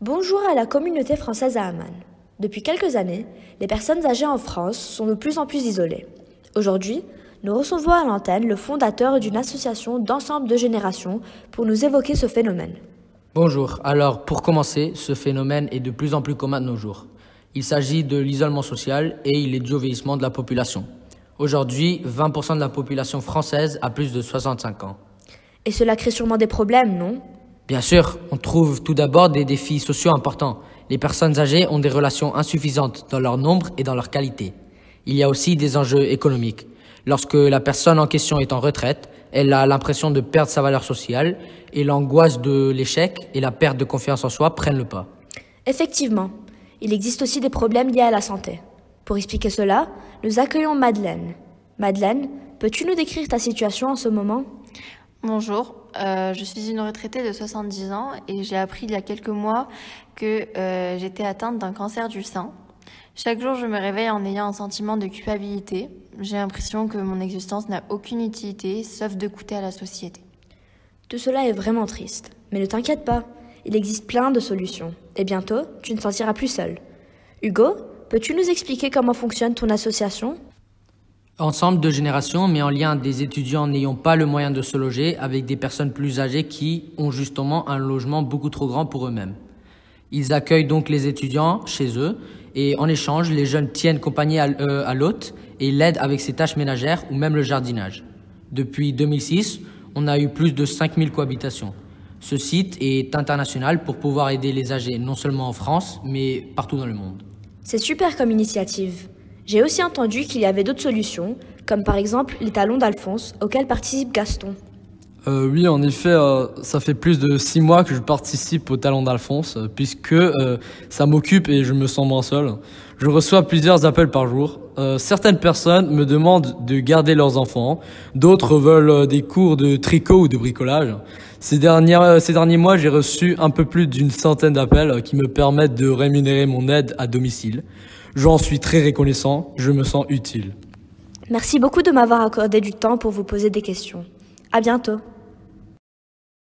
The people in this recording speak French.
Bonjour à la communauté française à Amman. Depuis quelques années, les personnes âgées en France sont de plus en plus isolées. Aujourd'hui, nous recevons à l'antenne le fondateur d'une association d'ensemble de générations pour nous évoquer ce phénomène. Bonjour. Alors, pour commencer, ce phénomène est de plus en plus commun de nos jours. Il s'agit de l'isolement social et il est dû au vieillissement de la population. Aujourd'hui, 20% de la population française a plus de 65 ans. Et cela crée sûrement des problèmes, non ? Bien sûr, on trouve tout d'abord des défis sociaux importants. Les personnes âgées ont des relations insuffisantes dans leur nombre et dans leur qualité. Il y a aussi des enjeux économiques. Lorsque la personne en question est en retraite, elle a l'impression de perdre sa valeur sociale et l'angoisse de l'échec et la perte de confiance en soi prennent le pas. Effectivement, il existe aussi des problèmes liés à la santé. Pour expliquer cela, nous accueillons Madeleine. Madeleine, peux-tu nous décrire ta situation en ce moment ? Bonjour, je suis une retraitée de 70 ans et j'ai appris il y a quelques mois que j'étais atteinte d'un cancer du sein. Chaque jour, je me réveille en ayant un sentiment de culpabilité. J'ai l'impression que mon existence n'a aucune utilité, sauf de coûter à la société. Tout cela est vraiment triste. Mais ne t'inquiète pas, il existe plein de solutions. Et bientôt, tu ne te sentiras plus seul. Hugo, peux-tu nous expliquer comment fonctionne ton association ? Ensemble de générations met en lien des étudiants n'ayant pas le moyen de se loger avec des personnes plus âgées qui ont justement un logement beaucoup trop grand pour eux-mêmes. Ils accueillent donc les étudiants chez eux et en échange, les jeunes tiennent compagnie à l'hôte et l'aident avec ses tâches ménagères ou même le jardinage. Depuis 2006, on a eu plus de 5000 cohabitations. Ce site est international pour pouvoir aider les âgés non seulement en France, mais partout dans le monde. C'est super comme initiative. J'ai aussi entendu qu'il y avait d'autres solutions, comme par exemple les talons d'Alphonse, auxquels participe Gaston. Oui, en effet, ça fait plus de 6 mois que je participe au Talon d'Alphonse, puisque ça m'occupe et je me sens moins seul. Je reçois plusieurs appels par jour. Certaines personnes me demandent de garder leurs enfants, d'autres veulent des cours de tricot ou de bricolage. Ces derniers mois, j'ai reçu un peu plus d'une centaine d'appels qui me permettent de rémunérer mon aide à domicile. J'en suis très reconnaissant, je me sens utile. Merci beaucoup de m'avoir accordé du temps pour vous poser des questions. À bientôt.